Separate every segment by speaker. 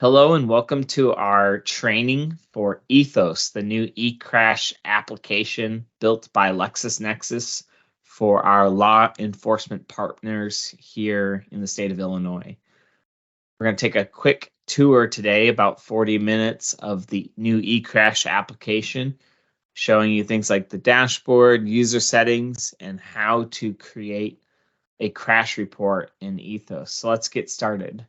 Speaker 1: Hello and welcome to our training for Ethos, the new eCrash application built by LexisNexis for our law enforcement partners here in the state of Illinois. We're going to take a quick tour today, about 40 minutes of the new eCrash application, showing you things like the dashboard, user settings, and how to create a crash report in Ethos. So let's get started.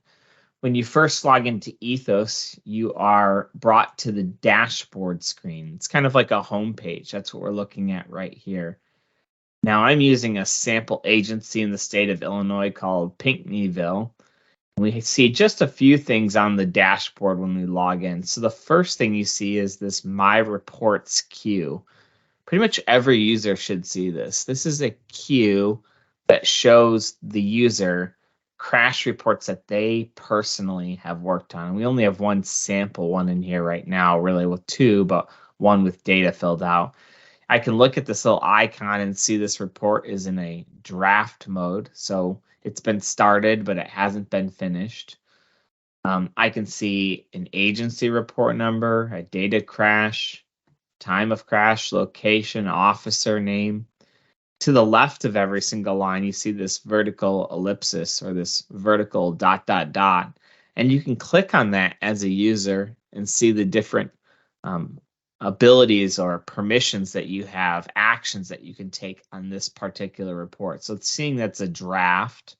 Speaker 1: When you first log into Ethos, you are brought to the dashboard screen. It's kind of like a home page. That's what we're looking at right here. Now, I'm using a sample agency in the state of Illinois called Pinckneyville. We see just a few things on the dashboard when we log in. So the first thing you see is this My Reports queue. Pretty much every user should see this. This is a queue that shows the user crash reports that they personally have worked on. We only have one sample one in here right now, really with two, but one with data filled out. I can look at this little icon and see this report is in a draft mode. So it's been started, but it hasn't been finished. I can see an agency report number, a data crash, time of crash, location, officer name. To the left of every single line, you see this vertical ellipsis or this vertical ... And you can click on that as a user and see the different abilities or permissions that you have, actions that you can take on this particular report. So seeing that's a draft,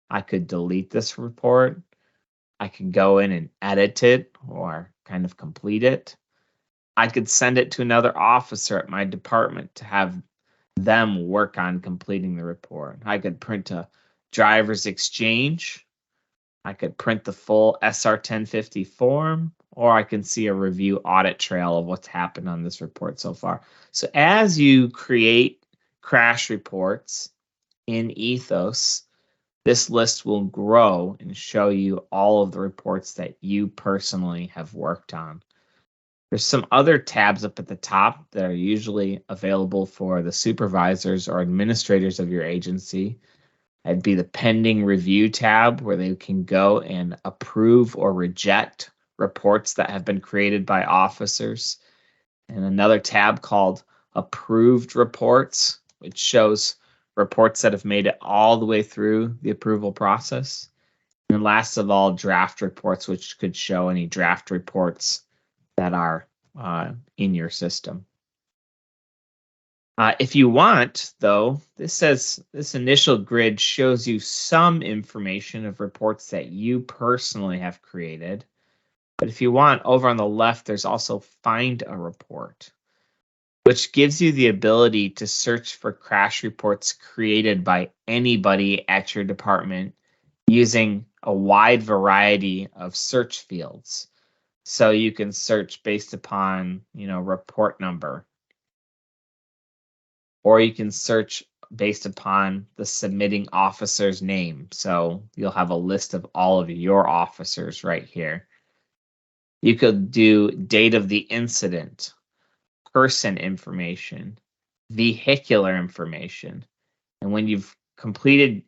Speaker 1: I could delete this report. I could go in and edit it or kind of complete it. I could send it to another officer at my department to have them work on completing the report. I could print a driver's exchange. I could print the full SR 1050 form, or I can see a review audit trail of what's happened on this report so far. So as you create crash reports in Ethos, this list will grow and show you all of the reports that you personally have worked on. There's some other tabs up at the top that are usually available for the supervisors or administrators of your agency. That'd be the pending review tab where they can go and approve or reject reports that have been created by officers. And another tab called approved reports, which shows reports that have made it all the way through the approval process. And last of all, draft reports, which could show any draft reports that are in your system. If you want, though, this initial grid shows you some information of reports that you personally have created. But if you want, over on the left, there's also Find a Report, which gives you the ability to search for crash reports created by anybody at your department using a wide variety of search fields. So you can search based upon, report number, or you can search based upon the submitting officer's name. So you'll have a list of all of your officers right here. You could do date of the incident, person information, vehicular information. And when you've completed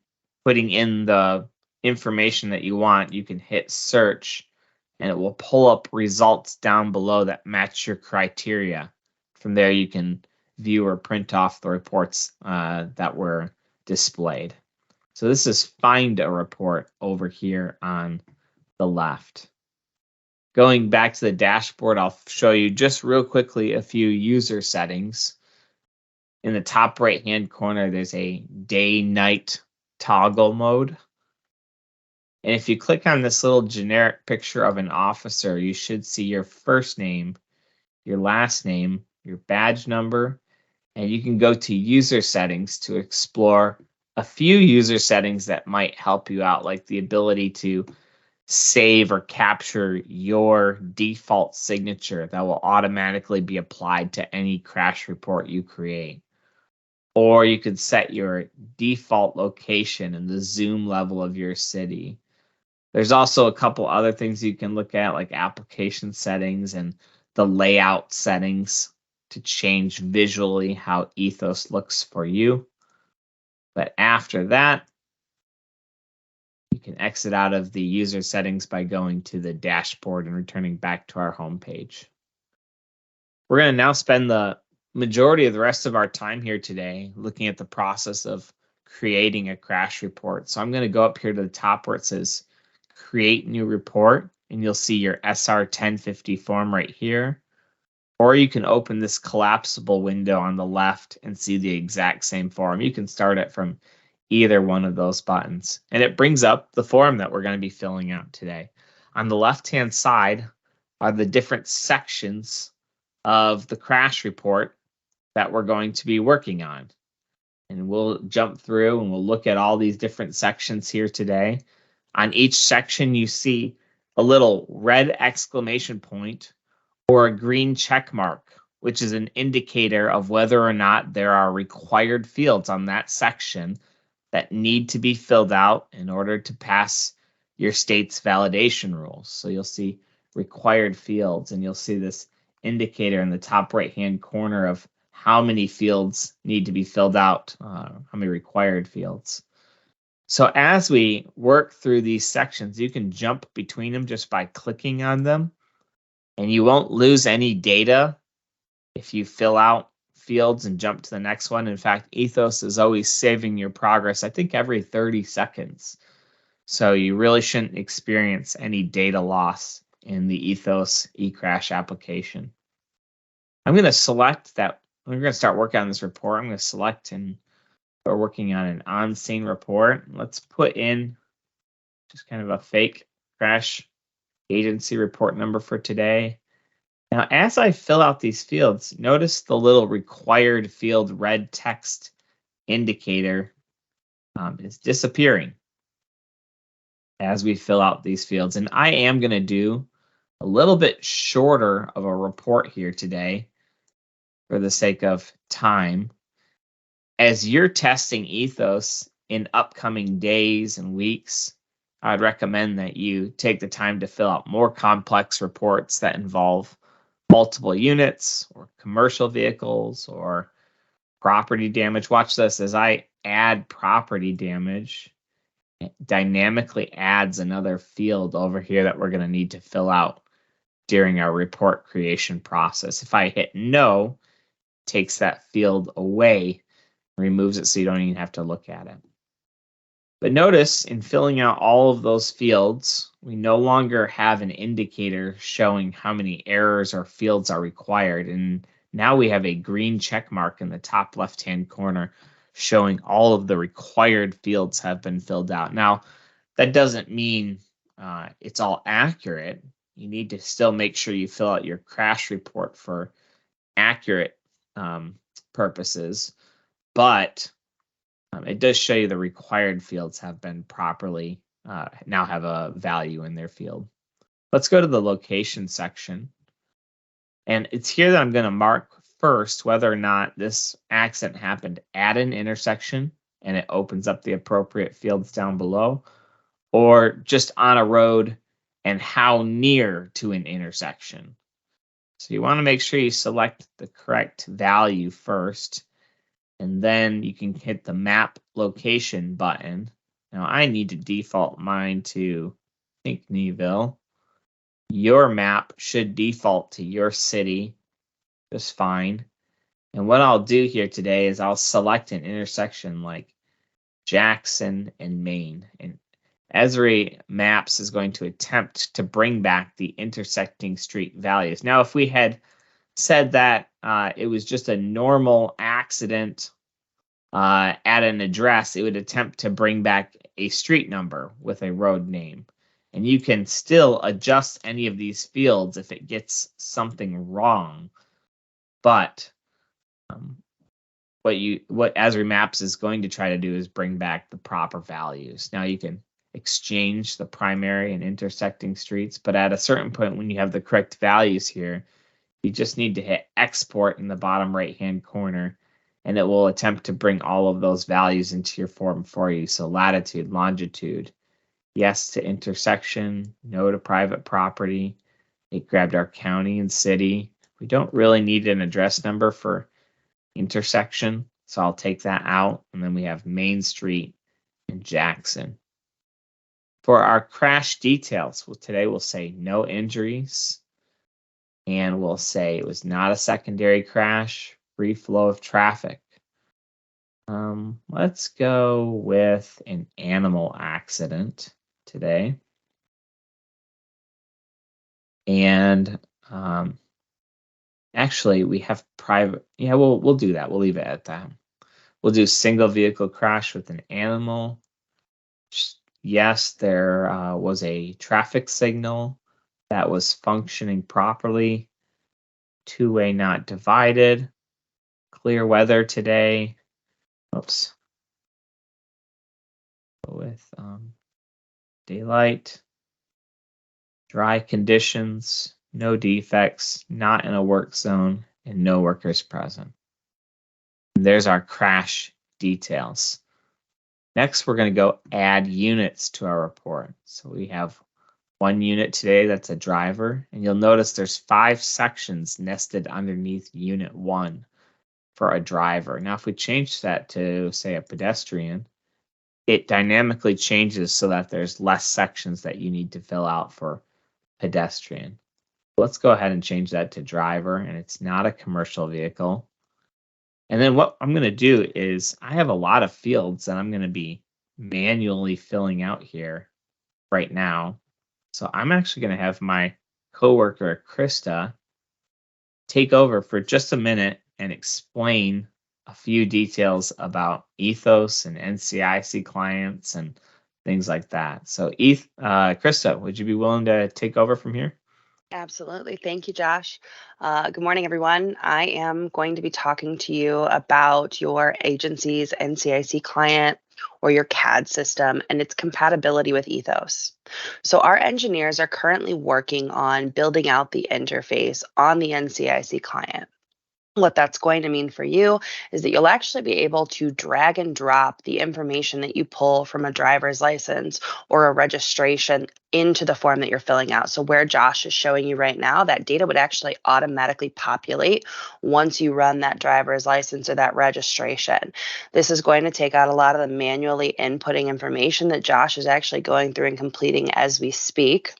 Speaker 1: putting in the information that you want, you can hit search and it will pull up results down below that match your criteria. From there, you can view or print off the reports that were displayed. So this is Find a Report over here on the left. Going back to the dashboard, I'll show you just real quickly a few user settings. In the top right-hand corner, there's a day-night toggle mode. And if you click on this little generic picture of an officer, you should see your first name, your last name, your badge number, and you can go to user settings to explore a few user settings that might help you out, like the ability to save or capture your default signature that will automatically be applied to any crash report you create. Or you could set your default location and the zoom level of your city. There's also a couple other things you can look at, like application settings and the layout settings to change visually how Ethos looks for you. But after that, you can exit out of the user settings by going to the dashboard and returning back to our home page. We're going to now spend the majority of the rest of our time here today looking at the process of creating a crash report. So I'm going to go up here to the top where it says Create New Report, and you'll see your SR 1050 form right here. Or you can open this collapsible window on the left and see the exact same form. You can start it from either one of those buttons. And it brings up the form that we're going to be filling out today. On the left-hand side are the different sections of the crash report that we're going to be working on. And we'll jump through and we'll look at all these different sections here today. On each section, you see a little red exclamation point or a green check mark, which is an indicator of whether or not there are required fields on that section that need to be filled out in order to pass your state's validation rules. So you'll see required fields, and you'll see this indicator in the top right-hand corner of how many fields need to be filled out, how many required fields. So as we work through these sections, you can jump between them just by clicking on them, and you won't lose any data if you fill out fields and jump to the next one. In fact, Ethos is always saving your progress, I think every 30 seconds. So you really shouldn't experience any data loss in the Ethos eCrash application. I'm going to select that. We're going to start working on this report. I'm going to select and we're working on an on-scene report. Let's put in just kind of a fake crash agency report number for today. Now, as I fill out these fields, notice the little required field red text indicator is disappearing as we fill out these fields. And I am going to do a little bit shorter of a report here today for the sake of time. As you're testing Ethos in upcoming days and weeks, I'd recommend that you take the time to fill out more complex reports that involve multiple units or commercial vehicles or property damage. Watch this. As I add property damage, it dynamically adds another field over here that we're going to need to fill out during our report creation process. If I hit no, it takes that field away, removes it so you don't even have to look at it. But notice in filling out all of those fields, we no longer have an indicator showing how many errors or fields are required. And now we have a green check mark in the top left-hand corner showing all of the required fields have been filled out. Now, that doesn't mean it's all accurate. You need to still make sure you fill out your crash report for accurate purposes, but it does show you the required fields have been properly, now have a value in their field. Let's go to the location section. And it's here that I'm going to mark first whether or not this accident happened at an intersection and it opens up the appropriate fields down below, or just on a road and how near to an intersection. So you want to make sure you select the correct value first, and then you can hit the map location button. Now I need to default mine to Pinckneyville. Your map should default to your city just fine. And what I'll do here today is I'll select an intersection like Jackson and Maine. And Esri Maps is going to attempt to bring back the intersecting street values. Now, if we had said that it was just a normal accident at an address, it would attempt to bring back a street number with a road name. And you can still adjust any of these fields if it gets something wrong. But what Esri Maps is going to try to do is bring back the proper values. Now you can exchange the primary and intersecting streets, but at a certain point when you have the correct values here, you just need to hit export in the bottom right hand corner, and it will attempt to bring all of those values into your form for you. So latitude, longitude, yes to intersection, no to private property. It grabbed our county and city. We don't really need an address number for intersection, so I'll take that out. And then we have Main Street and Jackson. For our crash details, today we'll say no injuries, and we'll say it was not a secondary crash, free flow of traffic. Let's go with an animal accident today. And actually, we have private. Yeah, we'll do that. We'll leave it at that. We'll do single vehicle crash with an animal. Yes, there was a traffic signal that was functioning properly. Two-way not divided. Clear weather today. Oops. Go with daylight. Dry conditions. No defects. Not in a work zone. And no workers present. And there's our crash details. Next, we're going to go add units to our report. So we have one unit today that's a driver, and you'll notice there's 5 sections nested underneath unit 1 for a driver. Now, if we change that to, say, a pedestrian, it dynamically changes so that there's less sections that you need to fill out for pedestrian. Let's go ahead and change that to driver, and it's not a commercial vehicle. And then what I'm going to do is I have a lot of fields that I'm going to be manually filling out here right now. So I'm actually going to have my coworker, Krista, take over for just a minute and explain a few details about Ethos and NCIC clients and things like that. So Krista, would you be willing to take over from here?
Speaker 2: Absolutely. Thank you, Josh. Good morning, everyone. I am going to be talking to you about your agency's NCIC client or your CAD system and its compatibility with Ethos. So our engineers are currently working on building out the interface on the NCIC client. What that's going to mean for you is that you'll actually be able to drag and drop the information that you pull from a driver's license or a registration into the form that you're filling out. So where Josh is showing you right now, that data would actually automatically populate once you run that driver's license or that registration. This is going to take out a lot of the manually inputting information that Josh is actually going through and completing as we speak.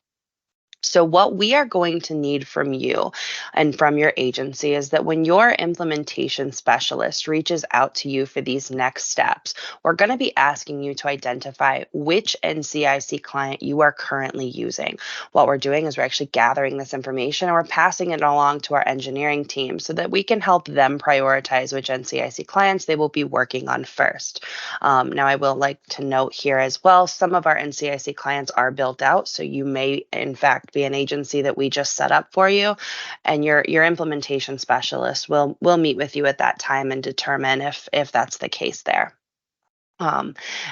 Speaker 2: So what we are going to need from you and from your agency is that when your implementation specialist reaches out to you for these next steps, we're going to be asking you to identify which NCIC client you are currently using. What we're doing is we're actually gathering this information and we're passing it along to our engineering team so that we can help them prioritize which NCIC clients they will be working on first. Now, I will like to note here as well, some of our NCIC clients are built out, so you may in fact be an agency that we just set up for you, and your implementation specialist will meet with you at that time and determine if that's the case there.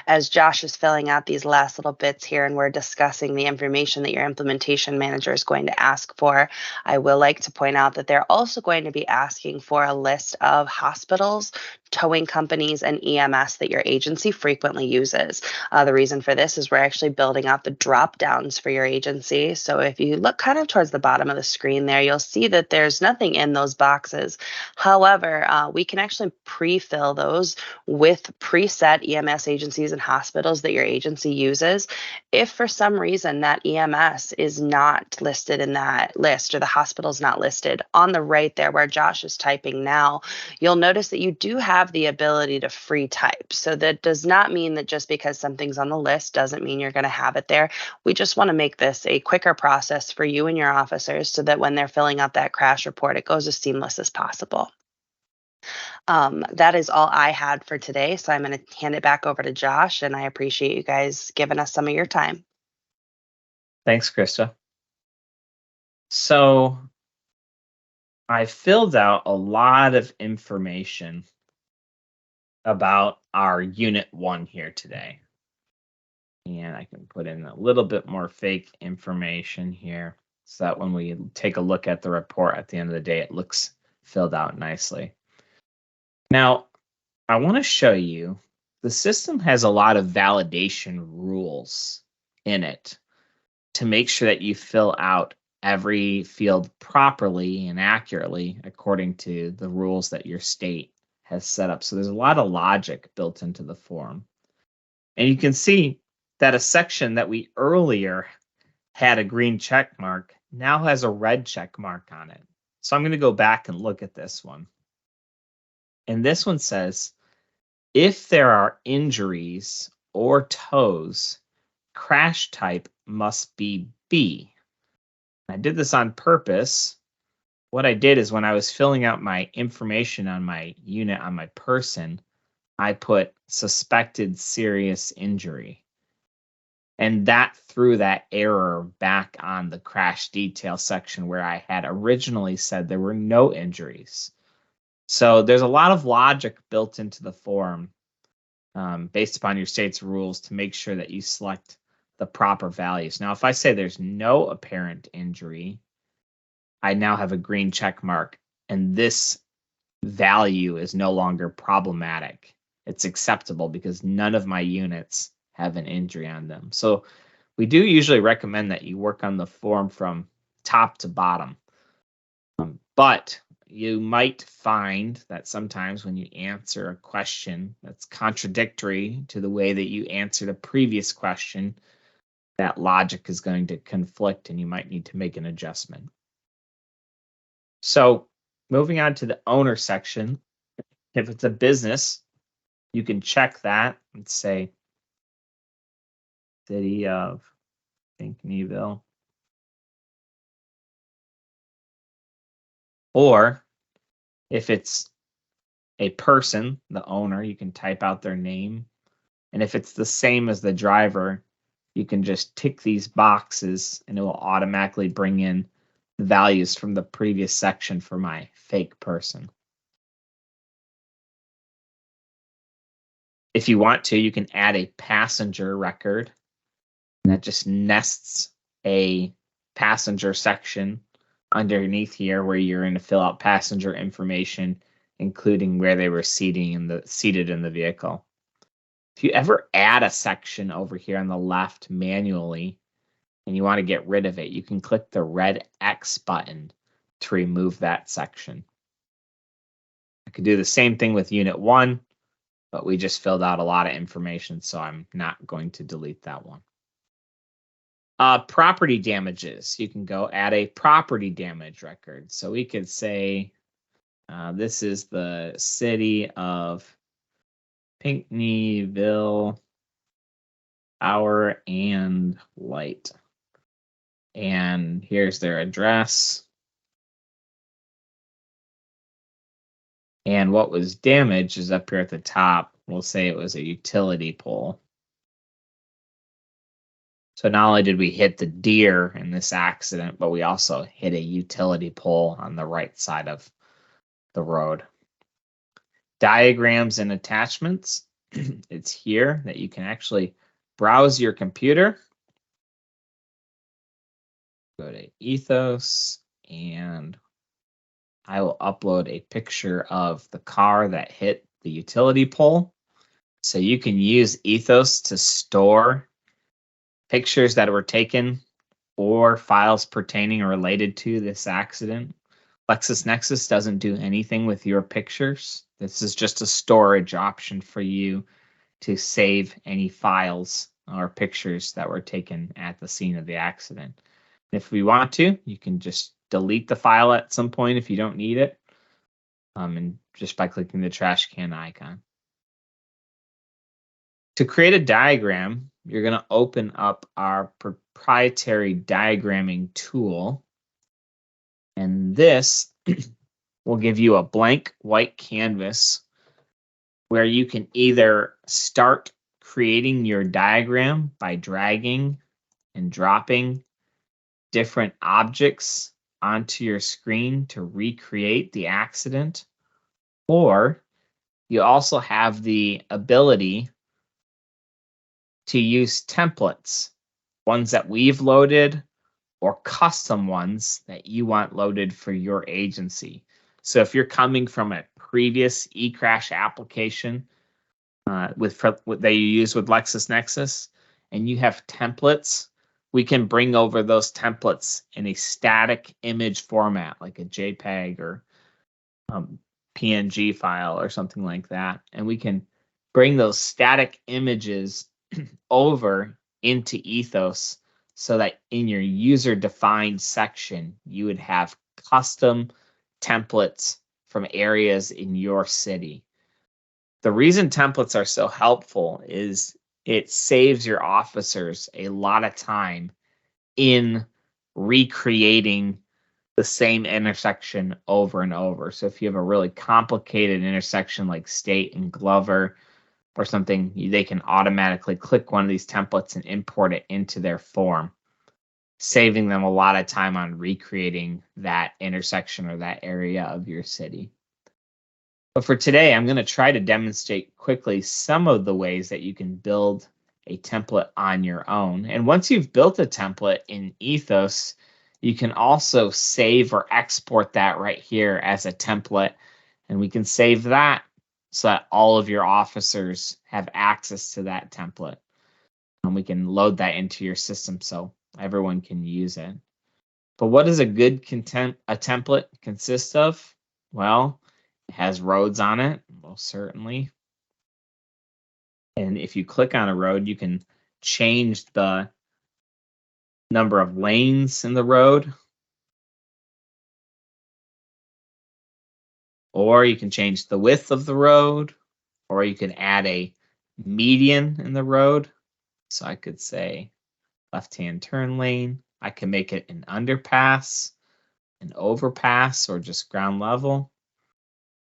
Speaker 2: As Josh is filling out these last little bits here and we're discussing the information that your implementation manager is going to ask for, I will like to point out that they're also going to be asking for a list of hospitals, towing companies, and EMS that your agency frequently uses. The reason for this is we're actually building out the drop downs for your agency. So if you look kind of towards the bottom of the screen there, you'll see that there's nothing in those boxes. However, we can actually pre-fill those with preset EMS agencies and hospitals that your agency uses. If for some reason that EMS is not listed in that list or the hospital's not listed, on the right there where Josh is typing now, you'll notice that you do have the ability to free type. So that does not mean that just because something's on the list doesn't mean you're going to have it there. We just want to make this a quicker process for you and your officers so that when they're filling out that crash report, it goes as seamless as possible. That is all I had for today. So I'm going to hand it back over to Josh, and I appreciate you guys giving us some of your time.
Speaker 1: Thanks, Krista. So I filled out a lot of information about our unit 1 here today. And I can put in a little bit more fake information here so that when we take a look at the report at the end of the day, it looks filled out nicely. Now, I want to show you the system has a lot of validation rules in it to make sure that you fill out every field properly and accurately according to the rules that your state has set up. So there's a lot of logic built into the form. And you can see that a section that we earlier had a green check mark now has a red check mark on it. So I'm going to go back and look at this one. And this one says, if there are injuries or tows, crash type must be B. I did this on purpose. What I did is when I was filling out my information on my unit on my person, I put suspected serious injury. And that threw that error back on the crash detail section where I had originally said there were no injuries. So there's a lot of logic built into the form based upon your state's rules to make sure that you select the proper values. Now, if I say there's no apparent injury, I now have a green check mark, and this value is no longer problematic. It's acceptable because none of my units have an injury on them. So we do usually recommend that you work on the form from top to bottom. But you might find that sometimes when you answer a question that's contradictory to the way that you answered a previous question, that logic is going to conflict and you might need to make an adjustment. So moving on to the owner section, if it's a business, you can check that and say City of Pinckneyville. Or if it's a person, the owner, you can type out their name. And if it's the same as the driver, you can just tick these boxes and it will automatically bring in the values from the previous section for my fake person. If you want to, you can add a passenger record. And that just nests a passenger section underneath here where you're going to fill out passenger information, including where they were seated in the vehicle. If you ever add a section over here on the left manually and you want to get rid of it, you can click the red X button to remove that section. I could do the same thing with Unit 1, but we just filled out a lot of information, so I'm not going to delete that one. Property damages. You can go add a property damage record. So we could say this is the City of Pinckneyville Power and Light. And here's their address. And what was damaged is up here at the top. We'll say it was a utility pole. So not only did we hit the deer in this accident, but we also hit a utility pole on the right side of the road. Diagrams and attachments. It's here that you can actually browse your computer. Go to Ethos, and I will upload a picture of the car that hit the utility pole. So you can use Ethos to store pictures that were taken or files pertaining or related to this accident. LexisNexis doesn't do anything with your pictures. This is just a storage option for you to save any files or pictures that were taken at the scene of the accident. If we want to, you can just delete the file at some point if you don't need it, and just by clicking the trash can icon. To create a diagram, you're going to open up our proprietary diagramming tool. And this will give you a blank white canvas where you can either start creating your diagram by dragging and dropping different objects onto your screen to recreate the accident, or you also have the ability to use templates, ones that we've loaded or custom ones that you want loaded for your agency. So if you're coming from a previous eCrash application that you use with LexisNexis and you have templates, we can bring over those templates in a static image format like a JPEG or PNG file or something like that. And we can bring those static images over into Ethos so that in your user-defined section, you would have custom templates from areas in your city. The reason templates are so helpful is it saves your officers a lot of time in recreating the same intersection over and over. So if you have a really complicated intersection like State and Glover or something, they can automatically click one of these templates and import it into their form, saving them a lot of time on recreating that intersection or that area of your city. But for today, I'm going to try to demonstrate quickly some of the ways that you can build a template on your own. And once you've built a template in Ethos, you can also save or export that right here as a template. And we can save that so that all of your officers have access to that template. And we can load that into your system so everyone can use it. But what does a good template consist of? Well, it has roads on it, most certainly. And if you click on a road, you can change the number of lanes in the road. Or you can change the width of the road. Or you can add a median in the road. So I could say left-hand turn lane. I can make it an underpass, an overpass, or just ground level.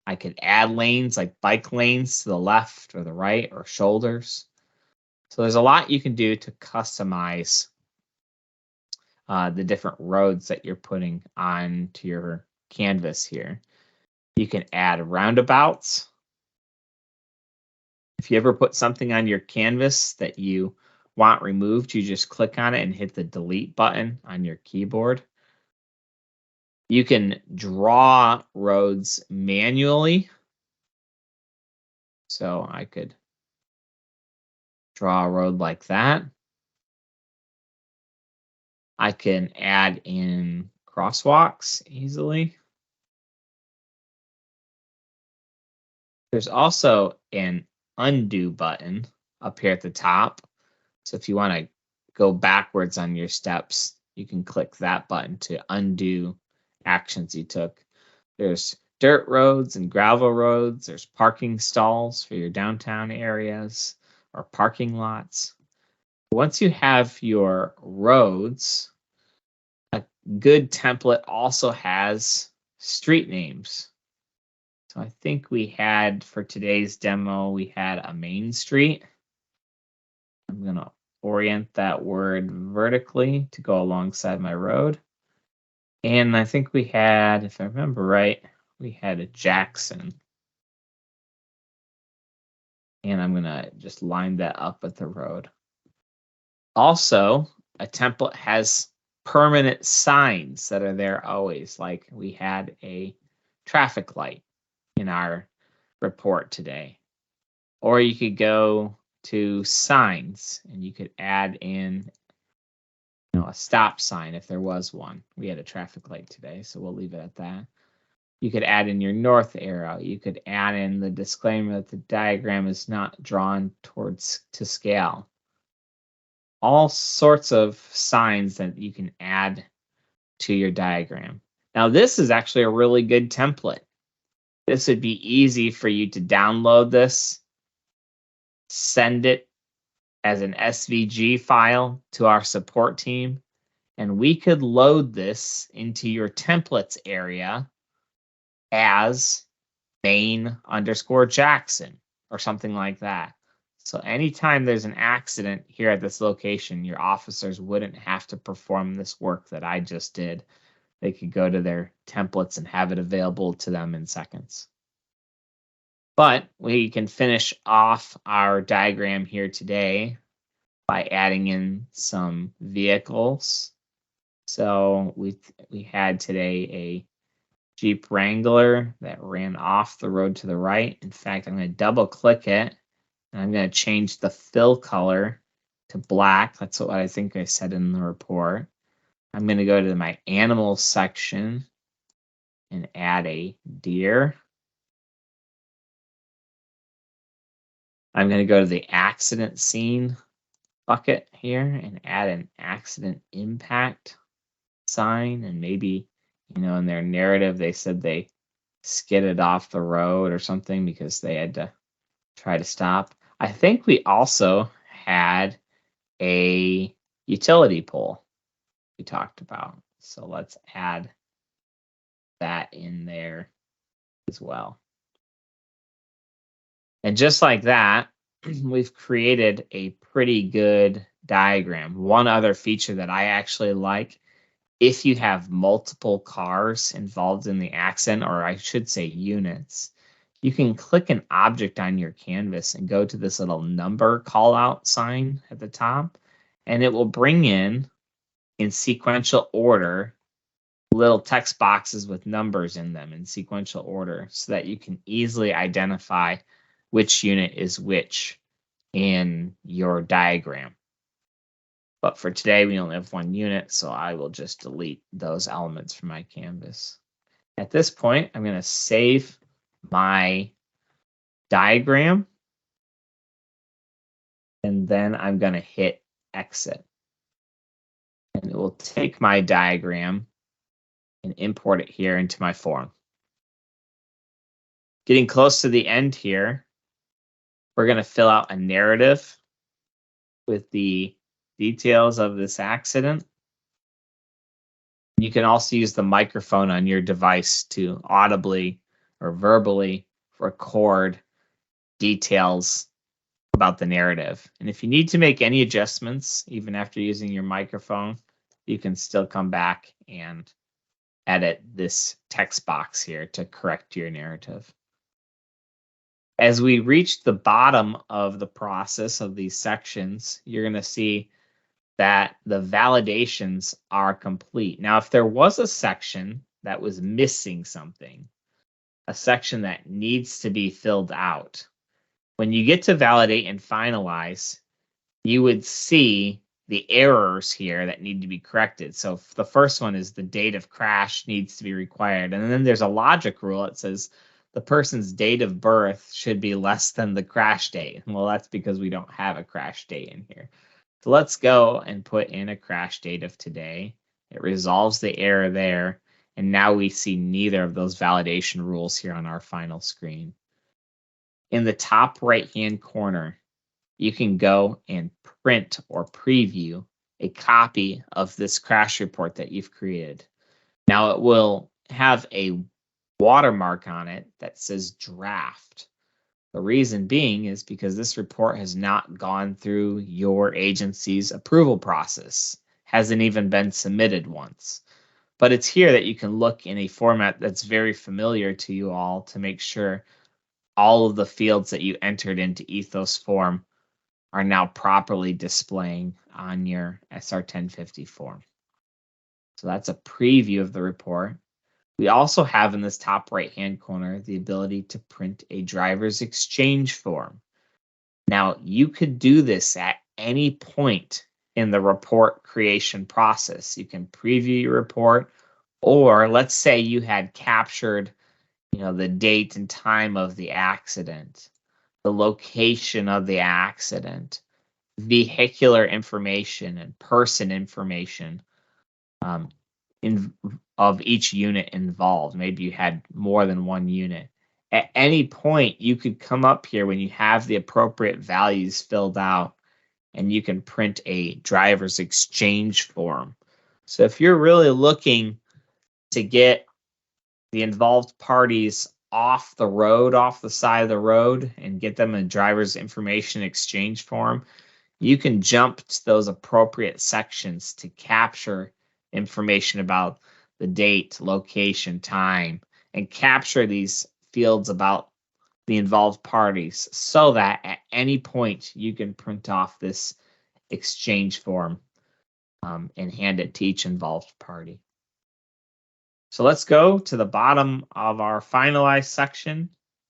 Speaker 1: I could add lanes like bike lanes to the left or the right or shoulders. So there's a lot you can do to customize the different roads that you're putting onto your canvas here. You can add roundabouts. If you ever put something on your canvas that you want removed, you just click on it and hit the delete button on your keyboard. You can draw roads manually. So I could draw a road like that. I can add in crosswalks easily. There's also an undo button up here at the top. So if you want to go backwards on your steps, you can click that button to undo actions you took. There's dirt roads and gravel roads. There's parking stalls for your downtown areas or parking lots. Once you have your roads, a good template also has street names. So I think we had, for today's demo, we had a main street. I'm going to orient that word vertically to go alongside my road. And I think we had, if I remember right, we had a Jackson. And I'm going to just line that up with the road. Also, a template has permanent signs that are there always, like we had a traffic light in our report today. Or you could go to signs and you could add in a stop sign if there was one. We had a traffic light today, so we'll leave it at that. You could add in your north arrow. You could add in the disclaimer that the diagram is not drawn to scale. All sorts of signs that you can add to your diagram. Now, this is actually a really good template. This would be easy for you to download this, send it as an SVG file to our support team, and we could load this into your templates area as main_Jackson or something like that. So anytime there's an accident here at this location, your officers wouldn't have to perform this work that I just did. They could go to their templates and have it available to them in seconds. But we can finish off our diagram here today by adding in some vehicles. So we had today a Jeep Wrangler that ran off the road to the right. In fact, I'm going to double click it and I'm going to change the fill color to black. That's what I think I said in the report. I'm going to go to my animals section and add a deer. I'm going to go to the accident scene bucket here and add an accident impact sign. And maybe, in their narrative, they said they skidded off the road or something because they had to try to stop. I think we also had a utility pole we talked about. So let's add that in there as well. And just like that, we've created a pretty good diagram. One other feature that I actually like, if you have multiple cars involved in the accident, or I should say units, you can click an object on your canvas and go to this little number call out sign at the top, and it will bring in sequential order little text boxes with numbers in them in sequential order so that you can easily identify which unit is which in your diagram. But for today, we only have one unit, so I will just delete those elements from my canvas. At this point, I'm going to save my diagram, and then I'm going to hit exit. And it will take my diagram and import it here into my form. Getting close to the end here, we're going to fill out a narrative with the details of this accident. You can also use the microphone on your device to audibly or verbally record details about the narrative. And if you need to make any adjustments, even after using your microphone, you can still come back and edit this text box here to correct your narrative. As we reach the bottom of the process of these sections, you're going to see that the validations are complete. Now, if there was a section that was missing something, a section that needs to be filled out, when you get to validate and finalize, you would see the errors here that need to be corrected. So the first one is the date of crash needs to be required. And then there's a logic rule that says the person's date of birth should be less than the crash date. Well, that's because we don't have a crash date in here. So let's go and put in a crash date of today. It resolves the error there. And now we see neither of those validation rules here on our final screen. In the top right-hand corner, you can go and print or preview a copy of this crash report that you've created. Now it will have a watermark on it that says draft. The reason being is because this report has not gone through your agency's approval process, hasn't even been submitted once. But it's here that you can look in a format that's very familiar to you all to make sure all of the fields that you entered into Ethos form are now properly displaying on your SR 1050 form. So that's a preview of the report. We also have in this top right-hand corner the ability to print a driver's exchange form. Now, you could do this at any point in the report creation process. You can preview your report, or let's say you had captured, the date and time of the accident, the location of the accident, vehicular information and person information of each unit involved. Maybe you had more than one unit. At any point, you could come up here when you have the appropriate values filled out, and you can print a driver's exchange form. So if you're really looking to get the involved parties off the road, off the side of the road, and get them a driver's information exchange form, you can jump to those appropriate sections to capture information about the date, location, time, and capture these fields about the involved parties so that at any point you can print off this exchange form and hand it to each involved party. So let's go to the bottom of our finalized section.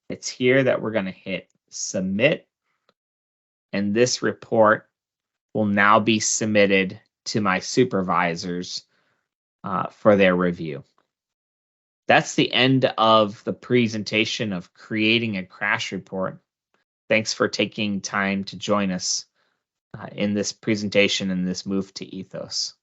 Speaker 1: It's here that we're going to hit submit, and this report will now be submitted to my supervisors for their review. That's the end of the presentation of creating a crash report. Thanks for taking time to join us. in this presentation and this move to Ethos.